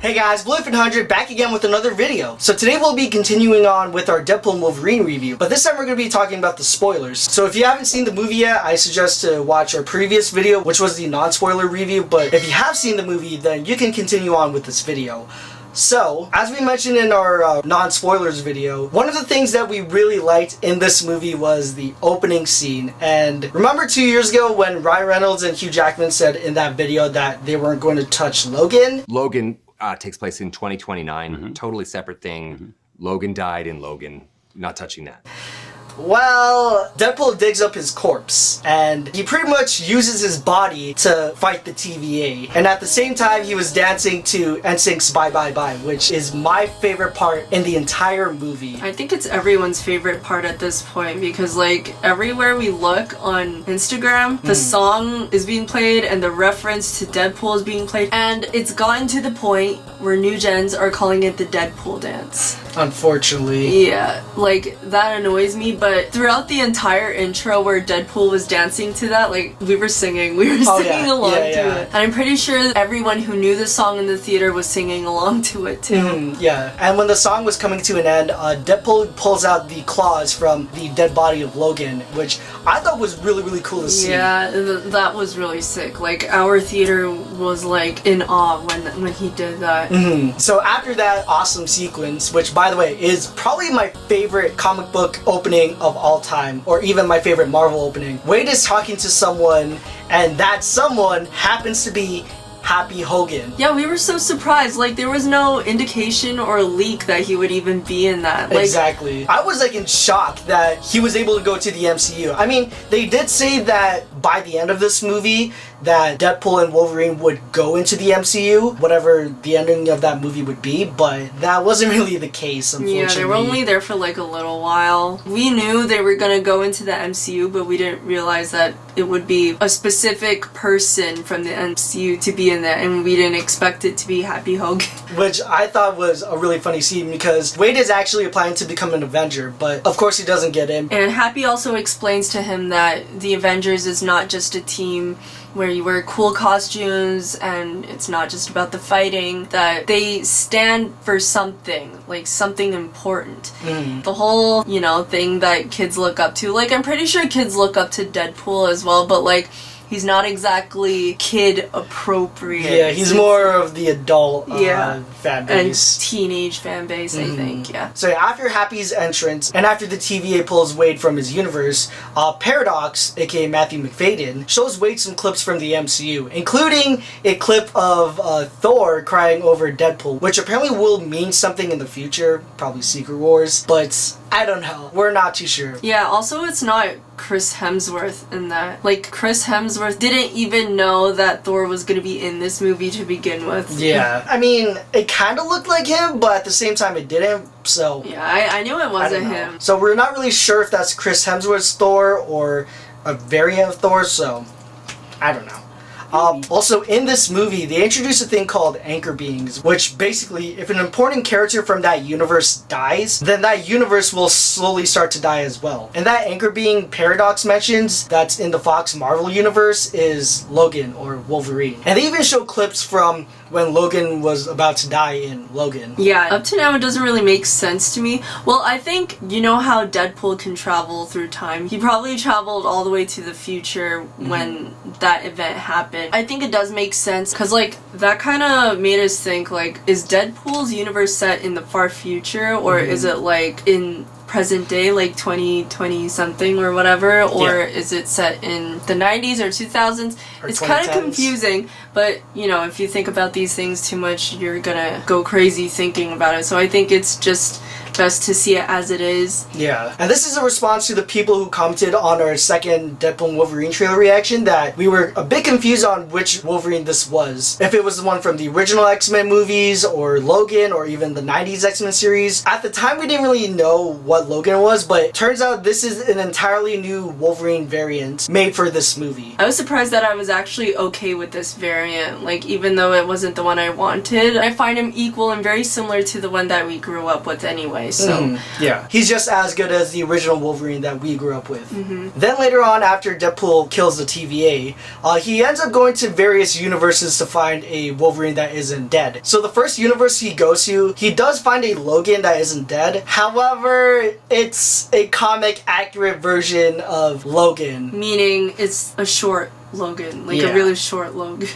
Hey guys, Blue100 back again with another video. So today we'll be continuing on with our Deadpool Wolverine review, but this time we're going to be talking about the spoilers. So if you haven't seen the movie yet, I suggest to watch our previous video, which was the non-spoiler review, but if you have seen the movie, then you can continue on with this video. So, as we mentioned in our non-spoilers video, one of the things that we really liked in this movie was the opening scene. And remember 2 years ago when Ryan Reynolds and Hugh Jackman said in that video that they weren't going to touch Logan? Logan takes place in 2029, totally separate thing. Logan died in Logan, not touching that. Well, Deadpool digs up his corpse, and he pretty much uses his body to fight the TVA. And at the same time, he was dancing to Nsync's Bye Bye Bye, which is my favorite part in the entire movie. I think it's everyone's favorite part at this point, because like everywhere we look on Instagram, the song is being played and the reference to Deadpool is being played, and it's gotten to the point where new gens are calling it the Deadpool dance. Unfortunately. Yeah, like that annoys me, but throughout the entire intro where Deadpool was dancing to that, like we were singing along to it. And I'm pretty sure everyone who knew the song in the theater was singing along to it too. Yeah, and when the song was coming to an end, Deadpool pulls out the claws from the dead body of Logan, which I thought was really cool to see. Yeah, that was really sick. Like our theater was like in awe when he did that. So after that awesome sequence, which by the way is probably my favorite comic book opening of all time, or even my favorite Marvel opening, Wade is talking to someone, and that someone happens to be Happy Hogan. Yeah, we were so surprised. Like, there was no indication or leak that he would even be in that. Like, exactly. I was like in shock that he was able to go to the MCU. I mean, they did say that by the end of this movie that Deadpool and Wolverine would go into the MCU, whatever the ending of that movie would be, but that wasn't really the case, unfortunately. Yeah, they were only there for like a little while. We knew they were gonna go into the MCU, but we didn't realize that it would be a specific person from the MCU to be in that, and we didn't expect it to be Happy Hogan. Which I thought was a really funny scene, because Wade is actually applying to become an Avenger, but of course he doesn't get in. And Happy also explains to him that the Avengers is not just a team where you wear cool costumes and it's not just about the fighting, that they stand for something, like something important. The whole, thing that kids look up to, like I'm pretty sure kids look up to Deadpool as well, but like he's not exactly kid appropriate. Yeah, he's more of the adult fan base. And teenage fan base, I think, yeah. So after Happy's entrance, and after the TVA pulls Wade from his universe, Paradox, aka Matthew McFadden, shows Wade some clips from the MCU, including a clip of Thor crying over Deadpool, which apparently will mean something in the future, probably Secret Wars, but I don't know. We're not too sure. Yeah, also it's not Chris Hemsworth in that. Like, Chris Hemsworth didn't even know that Thor was gonna be in this movie to begin with. Yeah. I mean, it kind of looked like him, but at the same time it didn't, so... Yeah, I knew it wasn't him. So we're not really sure if that's Chris Hemsworth's Thor or a variant of Thor, so... I don't know. Also, in this movie, they introduced a thing called anchor beings, which basically, if an important character from that universe dies, then that universe will slowly start to die as well. And that anchor being Paradox mentions, that's in the Fox Marvel universe, is Logan, or Wolverine. And they even show clips from when Logan was about to die in Logan. Yeah, up to now it doesn't really make sense to me. Well, I think, you know how Deadpool can travel through time? He probably traveled all the way to the future when that event happened. I think it does make sense, because like that kind of made us think, like, is Deadpool's universe set in the far future, or is it like in present day, like 2020 something or whatever, or is it set in the 90s or 2000s? Or it's kind of 2010s. confusing, but if you think about these things too much, you're gonna go crazy thinking about it. So I think it's just best to see it as it is. Yeah. And this is a response to the people who commented on our second Deadpool and Wolverine trailer reaction that we were a bit confused on which Wolverine this was. If it was the one from the original X-Men movies, or Logan, or even the 90s X-Men series. At the time we didn't really know what Logan was, but it turns out this is an entirely new Wolverine variant made for this movie. I was surprised that I was actually okay with this variant, like even though it wasn't the one I wanted. I find him equal and very similar to the one that we grew up with anyway. nice. So yeah, he's just as good as the original Wolverine that we grew up with. Then later on, after Deadpool kills the TVA, he ends up going to various universes to find a Wolverine that isn't dead. So the first universe he goes to, he does find a Logan that isn't dead. However, it's a comic accurate version of Logan. Meaning it's a short Logan, like a really short Logan.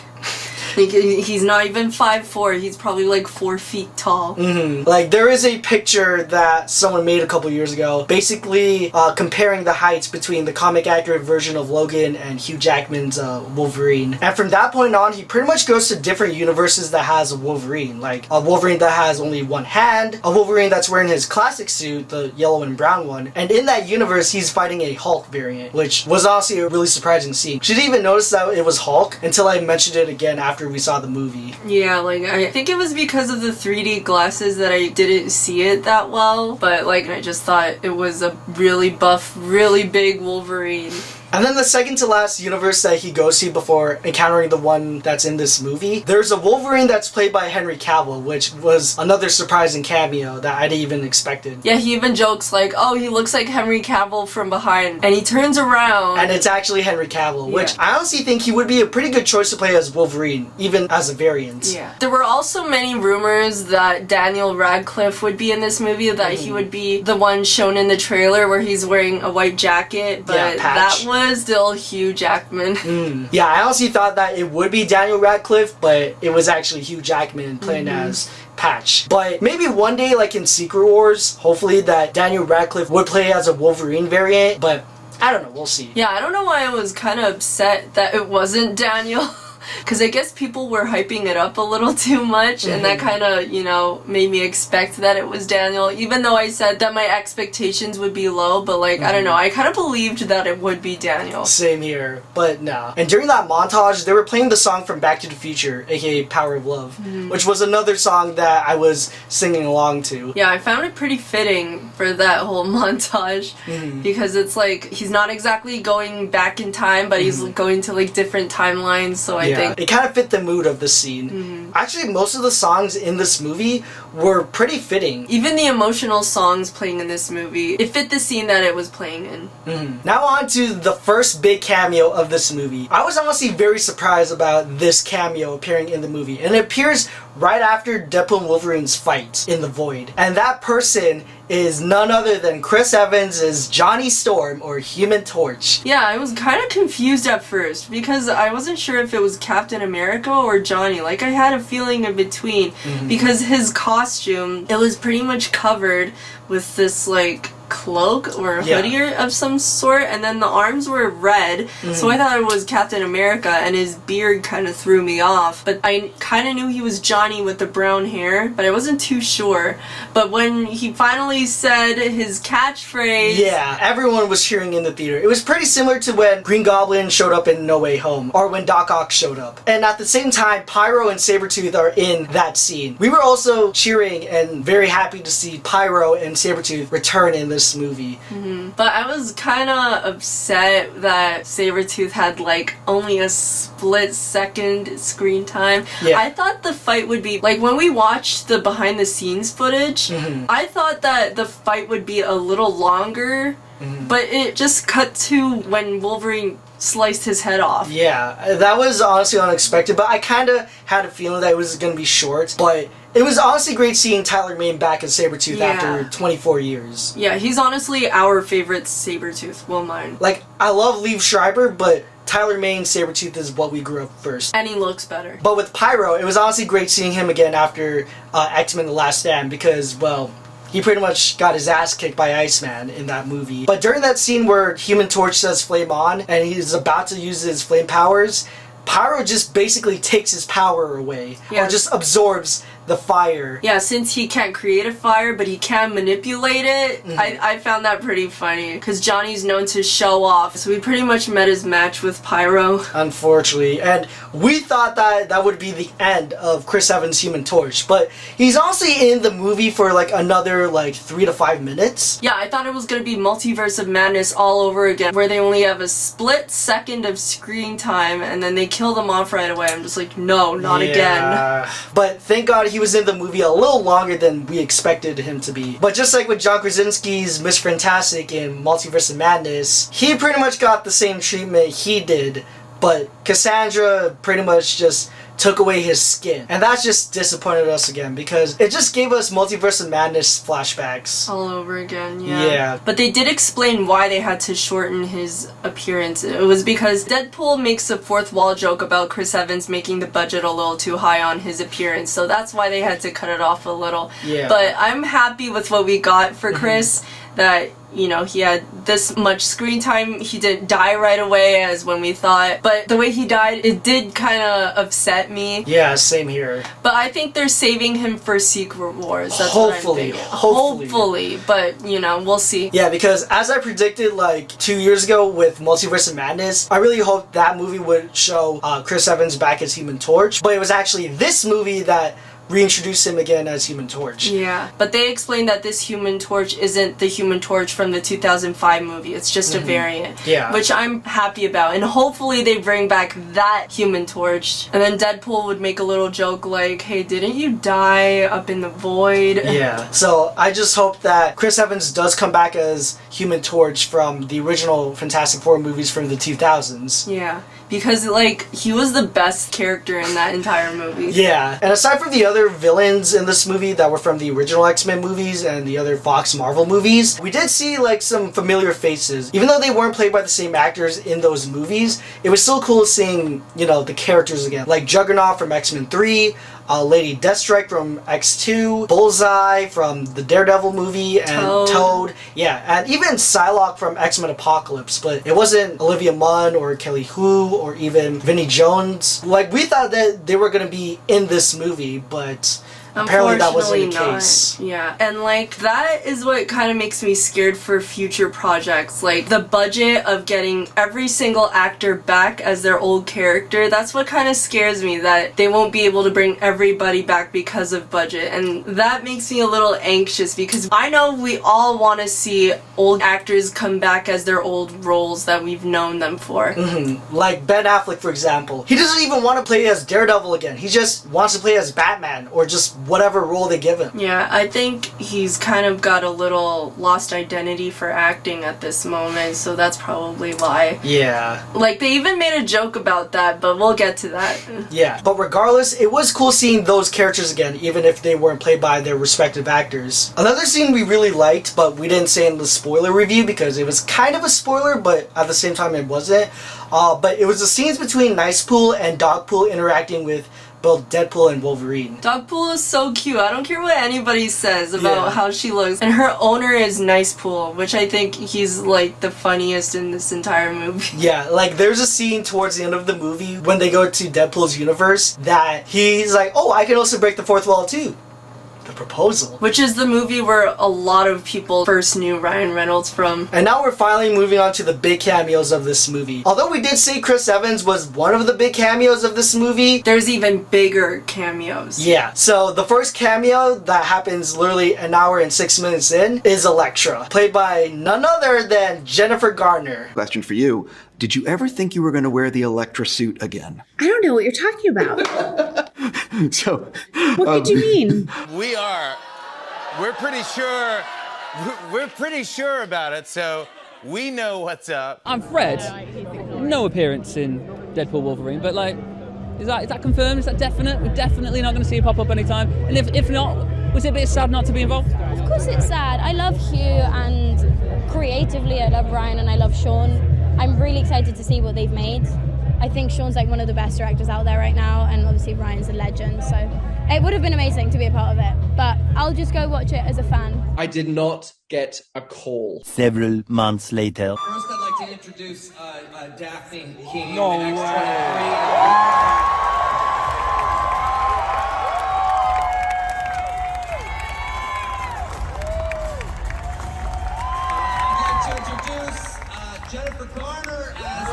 Like, he's not even 5'4", he's probably like 4 feet tall. Like, there is a picture that someone made a couple years ago, basically comparing the heights between the comic accurate version of Logan and Hugh Jackman's Wolverine. And from that point on, he pretty much goes to different universes that has a Wolverine. Like, a Wolverine that has only one hand, a Wolverine that's wearing his classic suit, the yellow and brown one. And in that universe, he's fighting a Hulk variant, which was honestly a really surprising scene. She didn't even notice that it was Hulk until I mentioned it again after we saw the movie. Yeah, like, I think it was because of the 3D glasses that I didn't see it that well, but like, I just thought it was a really buff, really big Wolverine. And then the second to last universe that he goes to before encountering the one that's in this movie, there's a Wolverine that's played by Henry Cavill, which was another surprising cameo that I didn't even expected. Yeah, he even jokes like, oh, he looks like Henry Cavill from behind, and he turns around. And it's actually Henry Cavill, which I honestly think he would be a pretty good choice to play as Wolverine, even as a variant. Yeah. There were also many rumors that Daniel Radcliffe would be in this movie, that he would be the one shown in the trailer where he's wearing a white jacket, but that was still Hugh Jackman. Yeah, I honestly thought that it would be Daniel Radcliffe, but it was actually Hugh Jackman playing as Patch. But maybe one day, like in Secret Wars, hopefully that Daniel Radcliffe would play as a Wolverine variant, but I don't know, we'll see. Yeah, I don't know why I was kind of upset that it wasn't Daniel. Because I guess people were hyping it up a little too much, and that kind of, you know, made me expect that it was Daniel, even though I said that my expectations would be low, but like, I don't know, I kind of believed that it would be Daniel. Same here, but no. And during that montage, they were playing the song from Back to the Future, aka Power of Love, which was another song that I was singing along to. Yeah, I found it pretty fitting for that whole montage, because it's like, he's not exactly going back in time, but he's going to like different timelines, so I think it kind of fit the mood of the scene. Actually, most of the songs in this movie were pretty fitting. Even the emotional songs playing in this movie, it fit the scene that it was playing in. Now on to the first big cameo of this movie. I was honestly very surprised about this cameo appearing in the movie, and it appears right after Deadpool and Wolverine's fight in the Void. And that person is none other than Chris Evans as Johnny Storm, or Human Torch. Yeah, I was kind of confused at first because I wasn't sure if it was Captain America or Johnny. Like, I had a feeling in between because his costume, it was pretty much covered with this like cloak or a hoodie of some sort, and then the arms were red, so I thought it was Captain America, and his beard kind of threw me off, but I kind of knew he was Johnny with the brown hair, but I wasn't too sure. But when he finally said his catchphrase, yeah, everyone was cheering in the theater. It was pretty similar to when Green Goblin showed up in No Way Home, or when Doc Ock showed up. And at the same time, Pyro and Sabretooth are in that scene. We were also cheering and very happy to see Pyro and Sabretooth return in this movie. But I was kind of upset that Sabretooth had like only a split second screen time. I thought the fight would be like, when we watched the behind the scenes footage, I thought that the fight would be a little longer, but it just cut to when Wolverine sliced his head off. Yeah, that was honestly unexpected, but I kind of had a feeling that it was going to be short, but it was honestly great seeing Tyler Mane back as Sabretooth after 24 years. Yeah, he's honestly our favorite Sabretooth, well mine. Like, I love Liev Schreiber, but Tyler Mane Sabretooth is what we grew up first. And he looks better. But with Pyro, it was honestly great seeing him again after X-Men The Last Stand, because, well, he pretty much got his ass kicked by Iceman in that movie. But during that scene where Human Torch says flame on, and he's about to use his flame powers, Pyro just basically takes his power away, or just absorbs the fire. Yeah, since he can't create a fire, but he can manipulate it, I found that pretty funny, because Johnny's known to show off, so we pretty much met his match with Pyro. Unfortunately, and we thought that that would be the end of Chris Evans' Human Torch, but he's honestly in the movie for like another like 3 to 5 minutes. Yeah, I thought it was going to be Multiverse of Madness all over again, where they only have a split second of screen time, and then they kill them off right away. I'm just like, no, not again. But thank God he he was in the movie a little longer than we expected him to be. But just like with John Krasinski's Miss Fantastic in Multiverse of Madness, he pretty much got the same treatment he did, but Cassandra pretty much just took away his skin. And that just disappointed us again because it just gave us Multiverse of Madness flashbacks. All over again, yeah. Yeah. But they did explain why they had to shorten his appearance. It was because Deadpool makes a fourth wall joke about Chris Evans making the budget a little too high on his appearance, so that's why they had to cut it off a little. Yeah. But I'm happy with what we got for Chris, that, you know, he had this much screen time. He didn't die right away as when we thought, but the way he died, it did kind of upset me. Yeah, same here. But I think they're saving him for Secret Wars. That's Hopefully, what I'm thinking. hopefully. But, you know, we'll see. Yeah, because as I predicted like 2 years ago with Multiverse of Madness, I really hoped that movie would show Chris Evans back as Human Torch, but it was actually this movie that reintroduce him again as Human Torch. Yeah, but they explained that this Human Torch isn't the Human Torch from the 2005 movie. It's just a variant. Yeah. Which I'm happy about. And hopefully they bring back that Human Torch. And then Deadpool would make a little joke like, hey, didn't you die up in the void? Yeah. So I just hope that Chris Evans does come back as Human Torch from the original Fantastic Four movies from the 2000s. Yeah. Because, like, he was the best character in that entire movie. Yeah. And aside from the other villains in this movie that were from the original X-Men movies and the other Fox Marvel movies, we did see, like, some familiar faces. Even though they weren't played by the same actors in those movies, it was still cool seeing, you know, the characters again. Like Juggernaut from X-Men 3, Lady Deathstrike from X2, Bullseye from the Daredevil movie, and Toad. Yeah, and even Psylocke from X-Men Apocalypse, but it wasn't Olivia Munn or Kelly Hu or even Vinnie Jones. Like, we thought that they were going to be in this movie, but apparently that wasn't the case. Yeah, and like that is what kind of makes me scared for future projects. Like the budget of getting every single actor back as their old character, that's what kind of scares me, that they won't be able to bring everybody back because of budget. And that makes me a little anxious because I know we all want to see old actors come back as their old roles that we've known them for. Like Ben Affleck, for example. He doesn't even want to play as Daredevil again. He just wants to play as Batman or just whatever role they give him. Yeah, I think he's kind of got a little lost identity for acting at this moment, so that's probably why. Yeah. Like, they even made a joke about that, but we'll get to that. Yeah, but regardless, it was cool seeing those characters again, even if they weren't played by their respective actors. Another scene we really liked, but we didn't say in the spoiler review because it was kind of a spoiler, but at the same time it wasn't. But it was the scenes between Nicepool and Dogpool interacting with both Deadpool and Wolverine. Dogpool is so cute. I don't care what anybody says about how she looks. And her owner is Nicepool, which I think he's like the funniest in this entire movie. Yeah, like there's a scene towards the end of the movie when they go to Deadpool's universe that he's like, oh, I can also break the fourth wall too. The Proposal. Which is the movie where a lot of people first knew Ryan Reynolds from. And now we're finally moving on to the big cameos of this movie. Although we did say Chris Evans was one of the big cameos of this movie, there's even bigger cameos. Yeah, so the first cameo that happens literally an hour and 6 minutes in is Elektra, played by none other than Jennifer Garner. Question for you. Did you ever think you were going to wear the Elektra suit again? I don't know what you're talking about. So, what did you mean? We're pretty sure about it, so we know what's up. I'm Fred. No appearance in Deadpool Wolverine, but like, is that confirmed? Is that definite? We're definitely not going to see him pop up anytime. And if not, was it a bit sad not to be involved? Of course it's sad. I love Hugh, and creatively I love Ryan and I love Sean. I'm really excited to see what they've made. I think Sean's like one of the best directors out there right now, and obviously Ryan's a legend, so it would have been amazing to be a part of it, but I'll just go watch it as a fan. I did not get a call. Several months later. First, I'd like to introduce Daphne King. No in way. I'd like to introduce Jennifer Garner as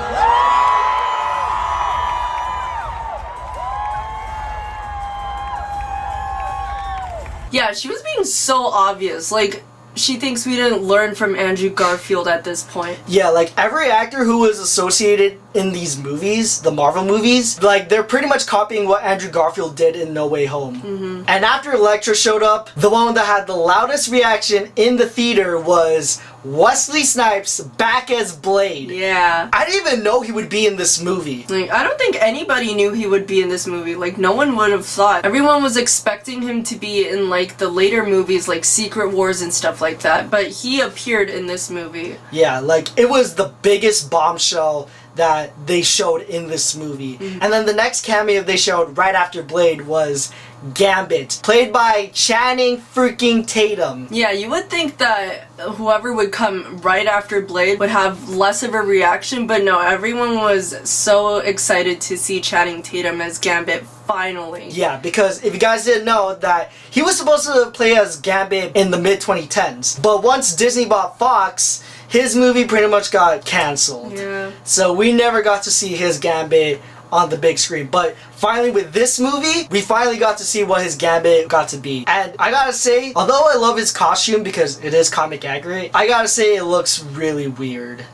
Yeah, she was being so obvious. Like, she thinks we didn't learn from Andrew Garfield at this point. Yeah, like every actor who was associated in these movies, the Marvel movies, like they're pretty much copying what Andrew Garfield did in No Way Home. And after Elektra showed up, the one that had the loudest reaction in the theater was Wesley Snipes back as Blade. Yeah. I didn't even know he would be in this movie. Like, I don't think anybody knew he would be in this movie. Like, no one would have thought. Everyone was expecting him to be in, like, the later movies, like Secret Wars and stuff like that. But he appeared in this movie. Yeah, like, it was the biggest bombshell that they showed in this movie. And then the next cameo they showed right after Blade was Gambit, played by Channing freaking Tatum. Yeah, you would think that whoever would come right after Blade would have less of a reaction, but no, everyone was so excited to see Channing Tatum as Gambit finally. Yeah, because if you guys didn't know that he was supposed to play as Gambit in the mid-2010s, but once Disney bought Fox, his movie pretty much got cancelled. Yeah. So we never got to see his Gambit on the big screen. But finally with this movie, we finally got to see what his Gambit got to be. And I gotta say, although I love his costume because it is comic accurate, I gotta say it looks really weird.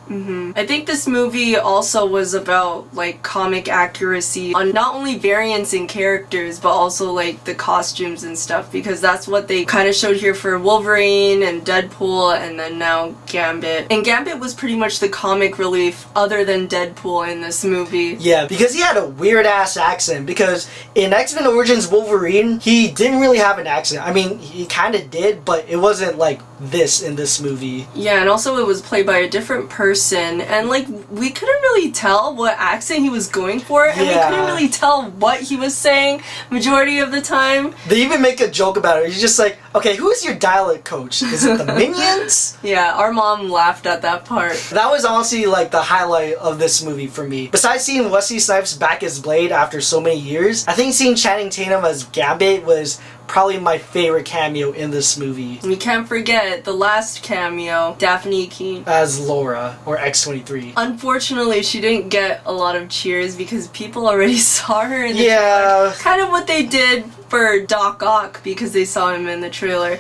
I think this movie also was about like comic accuracy on not only variants in characters but also like the costumes and stuff, because that's what they kind of showed here for Wolverine and Deadpool and then now Gambit. And Gambit was pretty much the comic relief other than Deadpool in this movie. Yeah, because he had a weird ass accent, because in X-Men Origins Wolverine, he didn't really have an accent. I mean, he kind of did, but it wasn't like this in this movie. Yeah, and also it was played by a different person, and like we couldn't really tell what accent he was going for, and we couldn't really tell what he was saying majority of the time. They even make a joke about it. He's just like, okay, who's your dialect coach? Is it the Minions? Yeah, our mom laughed at that part. That was honestly like the highlight of this movie for me. Besides seeing Wesley Snipes back as Blade after so many years, I think seeing Channing Tatum as Gambit was probably my favorite cameo in this movie. We can't forget the last cameo, Daphne Keane as Laura, or X-23. Unfortunately, she didn't get a lot of cheers because people already saw her in the trailer. Kind of what they did for Doc Ock because they saw him in the trailer.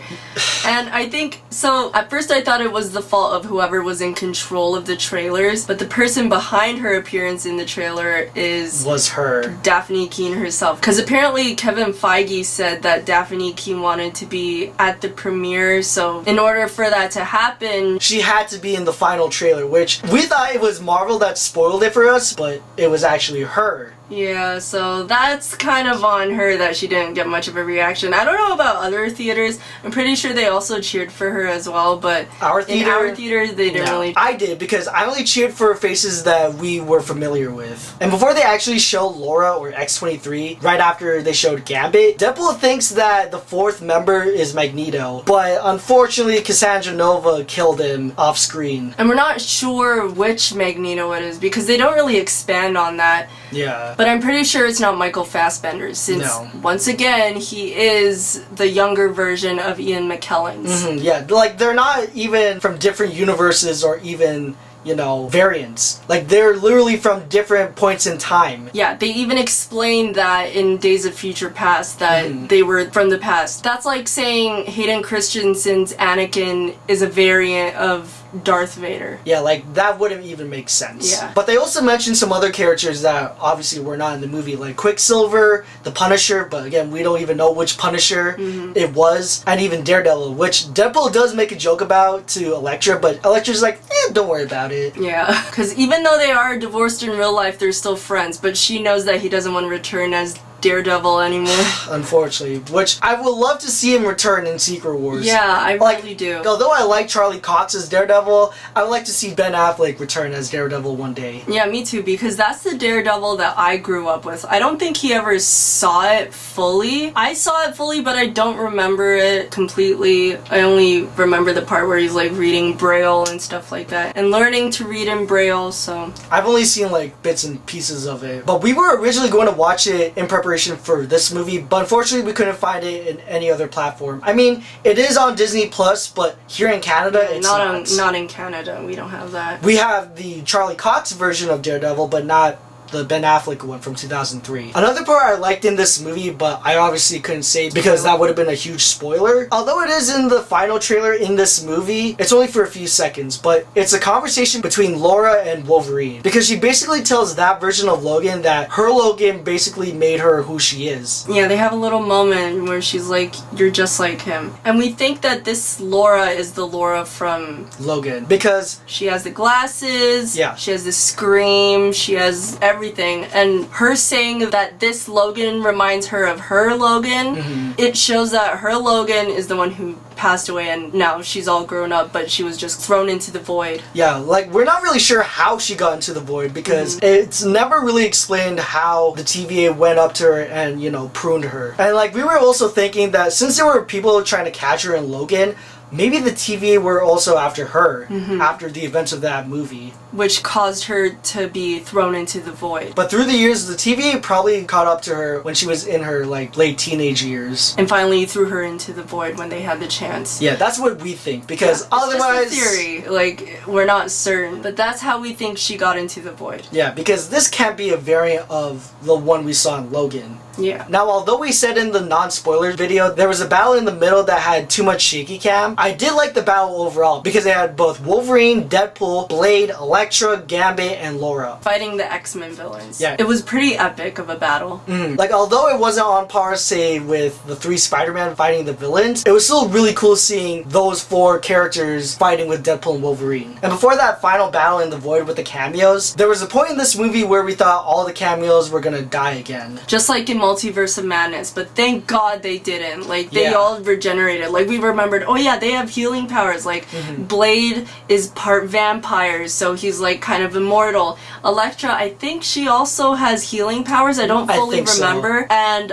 And I think, so at first I thought it was the fault of whoever was in control of the trailers, but the person behind her appearance in the trailer was her. Daphne Keane herself. Because apparently Kevin Feige said that Daphne Keane wanted to be at the premiere, so in order for that to happen, she had to be in the final trailer, which we thought it was Marvel that spoiled it for us, but it was actually her. Yeah, so that's kind of on her that she didn't get much of a reaction. I don't know about other theaters. I'm pretty sure they also cheered for her as well, but in our theater, they didn't really. I did, because I only cheered for faces that we were familiar with. And before they actually show Laura or X-23, right after they showed Gambit, Deadpool thinks that the fourth member is Magneto, but unfortunately Cassandra Nova killed him off screen. And we're not sure which Magneto it is because they don't really expand on that. Yeah. But I'm pretty sure it's not Michael Fassbender, since once again he is the younger version of Ian McKellen's. Yeah, like they're not even from different universes or even, you know, variants. Like they're literally from different points in time. Yeah, they even explained that in Days of Future Past that they were from the past. That's like saying Hayden Christensen's Anakin is a variant of Darth Vader. Yeah, like that wouldn't even make sense. Yeah. But they also mentioned some other characters that obviously were not in the movie, like Quicksilver, the Punisher, but again, we don't even know which Punisher it was, and even Daredevil, which Deadpool does make a joke about to Elektra, but Elektra's like, don't worry about it. Yeah, because even though they are divorced in real life, they're still friends, but she knows that he doesn't want to return as Daredevil anymore. Unfortunately, which I would love to see him return in Secret Wars. Yeah, I really do. Although I like Charlie Cox as Daredevil, I would like to see Ben Affleck return as Daredevil one day. Yeah, me too, because that's the Daredevil that I grew up with. I don't think he ever saw it fully. I saw it fully, but I don't remember it completely. I only remember the part where he's like reading Braille and stuff like that, and learning to read in Braille, so. I've only seen like bits and pieces of it. But we were originally going to watch it in preparation for this movie, but unfortunately we couldn't find it in any other platform. I mean, it is on Disney Plus, but here in Canada, it's not in Canada. We don't have that. We have the Charlie Cox version of Daredevil, but not the Ben Affleck one from 2003. Another part I liked in this movie, but I obviously couldn't say because that would have been a huge spoiler. Although it is in the final trailer in this movie, it's only for a few seconds, but it's a conversation between Laura and Wolverine. Because she basically tells that version of Logan that her Logan basically made her who she is. Yeah, they have a little moment where she's like, you're just like him. And we think that this Laura is the Laura from Logan. Because she has the glasses, yeah, she has the scream, she has everything. And her saying that this Logan reminds her of her Logan, it shows that her Logan is the one who passed away and now she's all grown up, but she was just thrown into the void. Yeah, like we're not really sure how she got into the void because it's never really explained how the TVA went up to her and, you know, pruned her. And like we were also thinking that since there were people trying to catch her in Logan, maybe the TVA were also after her after the events of that movie. Which caused her to be thrown into the void. But through the years, the TVA probably caught up to her when she was in her like late teenage years. And finally threw her into the void when they had the chance. Yeah, that's what we think because otherwise... It's just a theory. Like, we're not certain. But that's how we think she got into the void. Yeah, because this can't be a variant of the one we saw in Logan. Yeah. Now, although we said in the non-spoilers video, there was a battle in the middle that had too much shaky cam, I did like the battle overall because it had both Wolverine, Deadpool, Blade, Elektra, Gambit, and Laura. Fighting the X-Men villains. Yeah. It was pretty epic of a battle. Like, although it wasn't on par, say, with the 3 Spider-Man fighting the villains, it was still really cool seeing those 4 characters fighting with Deadpool and Wolverine. And before that final battle in the void with the cameos, there was a point in this movie where we thought all the cameos were gonna die again. Just like in Multiverse of Madness, but thank God they didn't. Like, they all regenerated. Like, we remembered, oh yeah, they have healing powers. Like, Blade is part vampires, so he's like kind of immortal. Elektra, I think she also has healing powers. I don't fully remember. So. And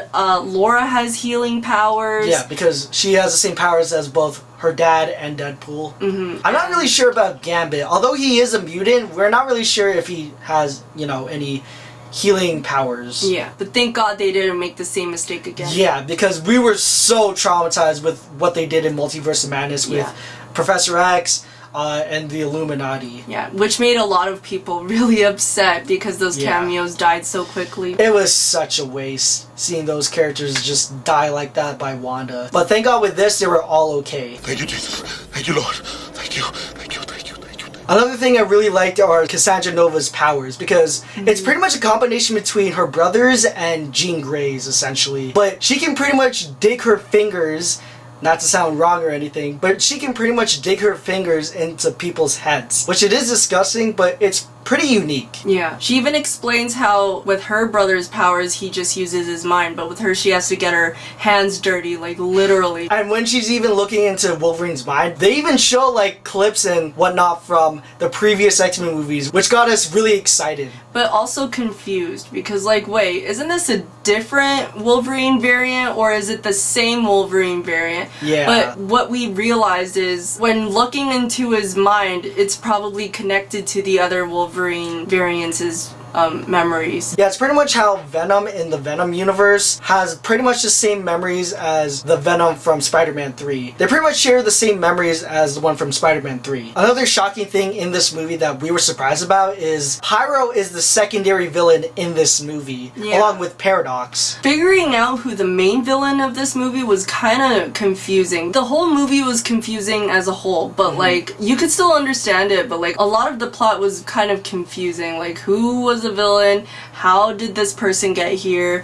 Laura has healing powers. Yeah, because she has the same powers as both her dad and Deadpool. I'm not really sure about Gambit. Although he is a mutant, we're not really sure if he has, you know, any healing powers. Yeah, but thank God they didn't make the same mistake again. Yeah, because we were so traumatized with what they did in Multiverse of Madness with Professor X and the Illuminati. Yeah, which made a lot of people really upset because those cameos died so quickly. It was such a waste seeing those characters just die like that by Wanda. But thank God with this, they were all okay. Thank you, Jesus. Thank you, Lord. Thank you. Thank you. Thank you. Another thing I really liked are Cassandra Nova's powers because it's pretty much a combination between her brothers and Jean Grey's essentially. But she can pretty much dig her fingers, not to sound wrong or anything, but she can pretty much dig her fingers into people's heads. Which it is disgusting, but it's pretty unique. Yeah. She even explains how with her brother's powers he just uses his mind, but with her she has to get her hands dirty, like literally. And when she's even looking into Wolverine's mind, they even show like clips and whatnot from the previous X-Men movies, which got us really excited. But also confused because like, wait, isn't this a different Wolverine variant or is it the same Wolverine variant? Yeah. But what we realized is when looking into his mind, it's probably connected to the other Wolverine variants' memories. Yeah, it's pretty much how Venom in the Venom universe has pretty much the same memories as the Venom from Spider-Man 3. They pretty much share the same memories as the one from Spider-Man 3. Another shocking thing in this movie that we were surprised about is Pyro is the secondary villain in this movie, along with Paradox. Figuring out who the main villain of this movie was kind of confusing. The whole movie was confusing as a whole, but like, you could still understand it, but like, a lot of the plot was kind of confusing. Like, who was the villain, how did this person get here,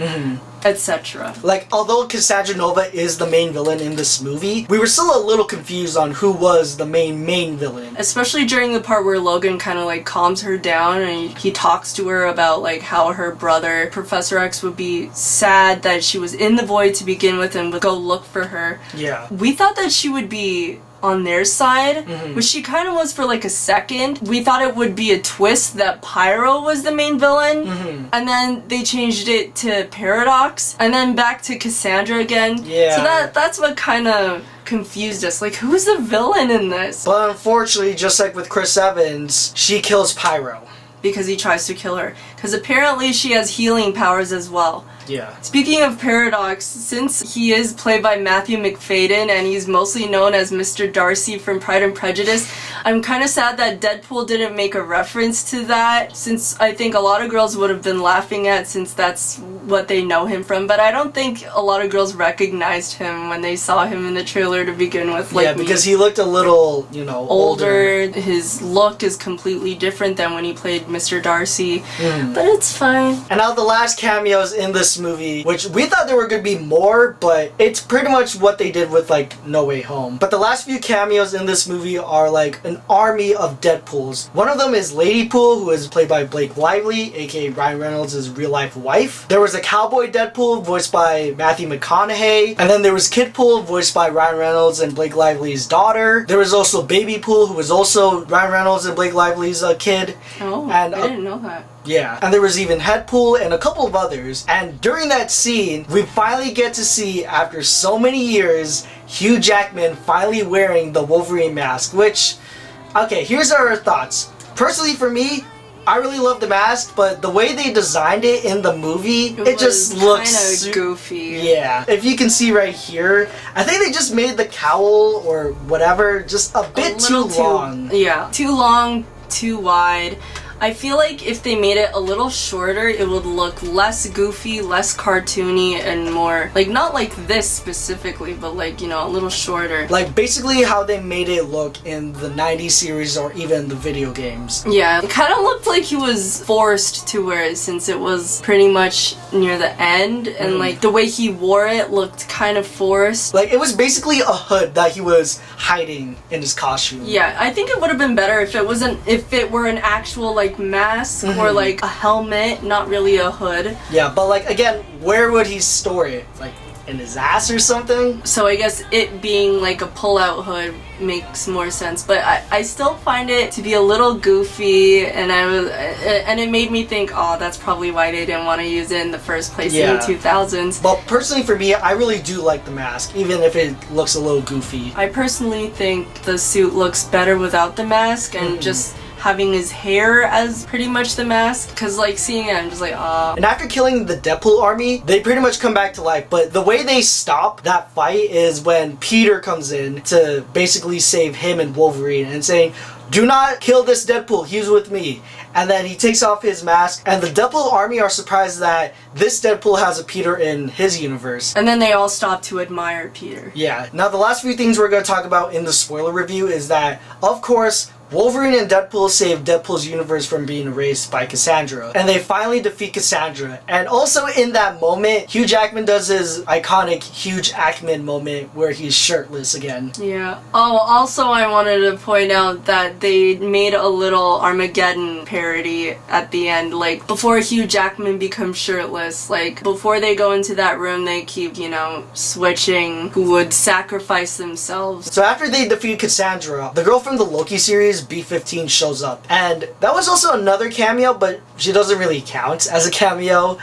etc. Like, although Cassandra Nova is the main villain in this movie, we were still a little confused on who was the main villain. Especially during the part where Logan kind of like calms her down and he talks to her about like how her brother, Professor X, would be sad that she was in the void to begin with and would go look for her. Yeah. We thought that she would be on their side, which she kind of was for like a second. We thought it would be a twist that Pyro was the main villain, and then they changed it to Paradox, and then back to Cassandra again. Yeah. So that's what kind of confused us. Like, who's the villain in this? But unfortunately, just like with Chris Evans, she kills Pyro. Because he tries to kill her. Because apparently she has healing powers as well. Yeah. Speaking of Paradox, since he is played by Matthew McFadden and he's mostly known as Mr. Darcy from Pride and Prejudice, I'm kind of sad that Deadpool didn't make a reference to that, since I think a lot of girls would have been laughing at, since that's what they know him from, but I don't think a lot of girls recognized him when they saw him in the trailer to begin with. Like, yeah, because he looked a little, you know, older. His look is completely different than when he played Mr. Darcy, but it's fine. And now the last cameos in this movie, which we thought there were going to be more, but it's pretty much what they did with, like, No Way Home. But the last few cameos in this movie are, like, an army of Deadpools. One of them is Ladypool, who is played by Blake Lively, aka Ryan Reynolds' real-life wife. There was a cowboy Deadpool, voiced by Matthew McConaughey. And then there was Kidpool, voiced by Ryan Reynolds and Blake Lively's daughter. There was also Babypool, who was also Ryan Reynolds and Blake Lively's kid. Oh, and, I didn't know that. Yeah, and there was even Headpool and a couple of others. And during that scene, we finally get to see, after so many years, Hugh Jackman finally wearing the Wolverine mask, which, okay, here's our thoughts. Personally, for me, I really love the mask, but the way they designed it in the movie, it just looks kind of goofy. Yeah. If you can see right here, I think they just made the cowl or whatever just a bit too long. Yeah, too long, too wide. I feel like if they made it a little shorter, it would look less goofy, less cartoony, and more, like, not like this specifically, but like, you know, a little shorter. Like, basically how they made it look in the 90s series or even the video games. Yeah, it kind of looked like he was forced to wear it since it was pretty much near the end, and like, the way he wore it looked kind of forced. Like, it was basically a hood that he was hiding in his costume. Yeah, I think it would have been better if it were an actual, like, mask or like a helmet, not really a hood. Yeah, but like, again, where would he store it? Like, in his ass or something? So I guess it being like a pull-out hood makes more sense, but I still find it to be a little goofy, and it made me think, oh, that's probably why they didn't want to use it in the first place in the 2000s. But personally for me, I really do like the mask, even if it looks a little goofy. I personally think the suit looks better without the mask, and just having his hair as pretty much the mask, because like seeing it, I'm just like, ah. And after killing the Deadpool army, they pretty much come back to life, but the way they stop that fight is when Peter comes in to basically save him and Wolverine and saying, do not kill this Deadpool, he's with me. And then he takes off his mask, and the Deadpool army are surprised that this Deadpool has a Peter in his universe. And then they all stop to admire Peter. Yeah. Now the last few things we're going to talk about in the spoiler review is that, of course, Wolverine and Deadpool save Deadpool's universe from being erased by Cassandra, and they finally defeat Cassandra. And also in that moment, Hugh Jackman does his iconic Hugh Jackman moment where he's shirtless again. Yeah. Oh, also I wanted to point out that they made a little Armageddon parody at the end, like before Hugh Jackman becomes shirtless, like before they go into that room, they keep, you know, switching who would sacrifice themselves. So after they defeat Cassandra, the girl from the Loki series, B-15, shows up, and that was also another cameo, but she doesn't really count as a cameo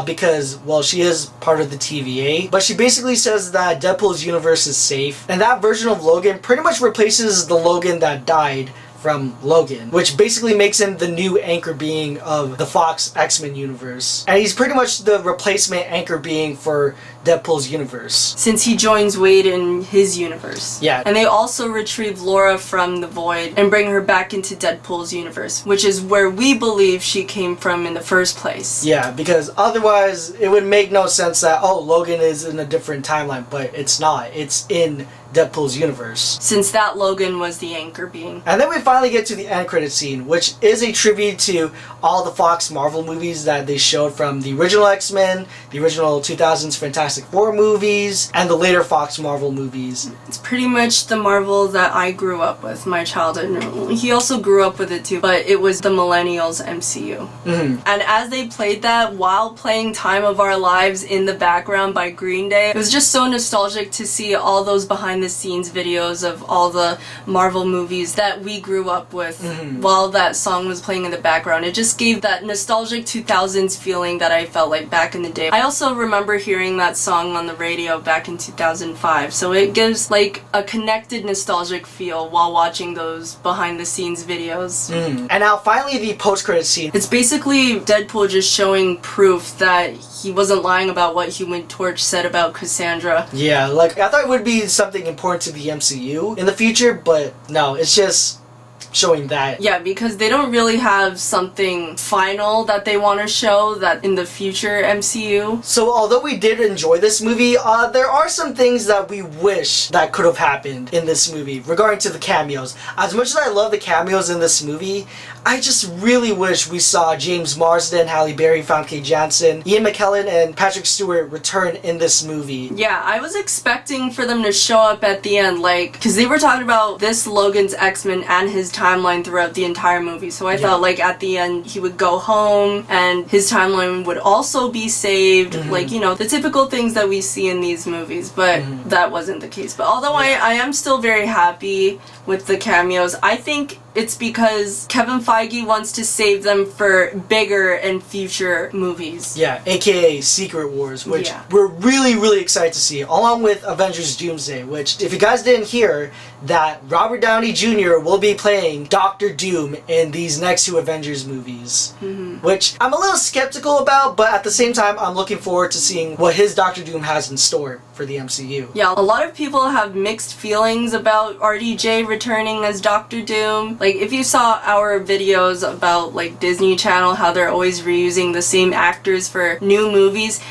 because, well, she is part of the TVA, but she basically says that Deadpool's universe is safe, and that version of Logan pretty much replaces the Logan that died from Logan, which basically makes him the new anchor being of the Fox X-Men universe. And he's pretty much the replacement anchor being for Deadpool's universe, since he joins Wade in his universe. Yeah. And they also retrieve Laura from the Void and bring her back into Deadpool's universe, which is where we believe she came from in the first place. Yeah, because otherwise it would make no sense that, oh, Logan is in a different timeline, but it's not. It's in Deadpool's universe, since that Logan was the anchor being. And then we finally get to the end credit scene, which is a tribute to all the Fox Marvel movies that they showed, from the original X-Men, the original 2000s Fantastic Four movies, and the later Fox Marvel movies. It's pretty much the Marvel that I grew up with, my childhood. He also grew up with it too, but it was the Millennials MCU. And as they played that while playing Time of Our Lives in the background by Green Day, it was just so nostalgic to see all those behind the scenes videos of all the Marvel movies that we grew up with while that song was playing in the background. It just gave that nostalgic 2000s feeling that I felt like back in the day. I also remember hearing that song on the radio back in 2005, so it gives like a connected nostalgic feel while watching those behind the scenes videos. And now finally the post-credit scene. It's basically Deadpool just showing proof that he wasn't lying about what Human Torch said about Cassandra. Yeah, like I thought it would be something important to the MCU in the future, but no, it's just showing that. Yeah, because they don't really have something final that they want to show that in the future MCU. So although we did enjoy this movie, there are some things that we wish that could have happened in this movie regarding to the cameos. As much as I love the cameos in this movie, I just really wish we saw James Marsden, Halle Berry, Famke Janssen, Ian McKellen, and Patrick Stewart return in this movie. Yeah, I was expecting for them to show up at the end, like, because they were talking about this Logan's X-Men and his timeline throughout the entire movie, so I thought like at the end he would go home and his timeline would also be saved, like, you know, the typical things that we see in these movies, but that wasn't the case. But although I am still very happy with the cameos, I think it's because Kevin Feige wants to save them for bigger and future movies. Yeah, aka Secret Wars, which we're really excited to see, along with Avengers Doomsday, which, if you guys didn't hear, that Robert Downey Jr. will be playing Doctor Doom in these next two Avengers movies, which I'm a little skeptical about, but at the same time, I'm looking forward to seeing what his Doctor Doom has in store for the MCU. Yeah, a lot of people have mixed feelings about RDJ returning as Doctor Doom. Like, if you saw our videos about, like, Disney Channel, how they're always reusing the same actors for new movies,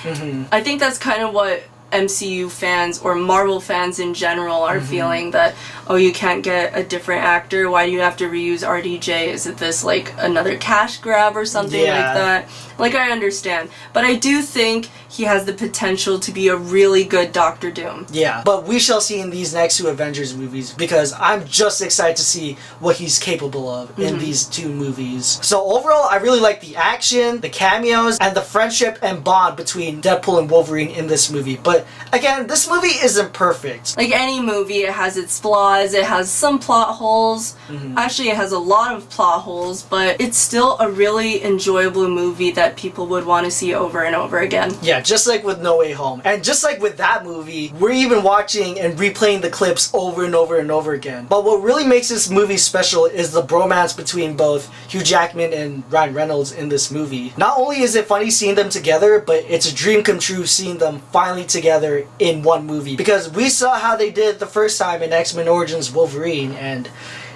I think that's kind of what MCU fans or Marvel fans in general are feeling, that, oh, you can't get a different actor, why do you have to reuse RDJ? Is it this like another cash grab or something like that? Like, I understand, but I do think he has the potential to be a really good Doctor Doom. Yeah, but we shall see in these next two Avengers movies, because I'm just excited to see what he's capable of in these two movies. So overall, I really like the action, the cameos, and the friendship and bond between Deadpool and Wolverine in this movie. But again, this movie isn't perfect. Like any movie, it has its flaws, it has some plot holes. Actually, it has a lot of plot holes, but it's still a really enjoyable movie that people would want to see over and over again. Yeah, just like with No Way Home. And just like with that movie, we're even watching and replaying the clips over and over and over again. But what really makes this movie special is the bromance between both Hugh Jackman and Ryan Reynolds in this movie. Not only is it funny seeing them together, but it's a dream come true seeing them finally together in one movie. Because we saw how they did the first time in X-Men Origins Wolverine, and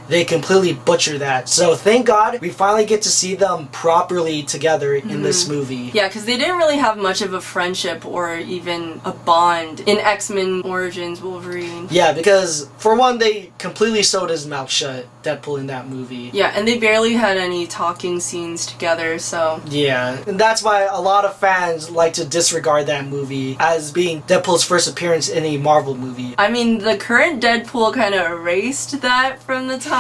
they completely butcher that. So thank God we finally get to see them properly together in this movie. Yeah, because they didn't really have much of a friendship or even a bond in X-Men Origins Wolverine. Yeah, because for one, they completely sewed his mouth shut, Deadpool, in that movie. Yeah, and they barely had any talking scenes together, so... Yeah, and that's why a lot of fans like to disregard that movie as being Deadpool's first appearance in a Marvel movie. I mean, the current Deadpool kind of erased that from the timeline.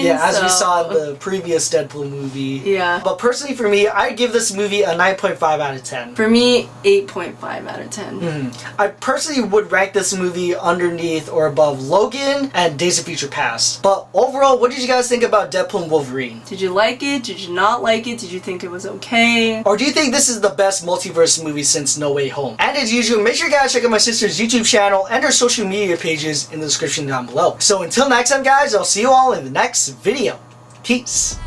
Yeah, as we saw in the previous Deadpool movie. Yeah. But personally for me, I'd give this movie a 9.5 out of 10. For me, 8.5 out of 10. I personally would rank this movie underneath or above Logan and Days of Future Past. But overall, what did you guys think about Deadpool and Wolverine? Did you like it? Did you not like it? Did you think it was okay? Or do you think this is the best multiverse movie since No Way Home? And as usual, make sure you guys check out my sister's YouTube channel and her social media pages in the description down below. So until next time, guys, I'll see you all in the next video. Peace.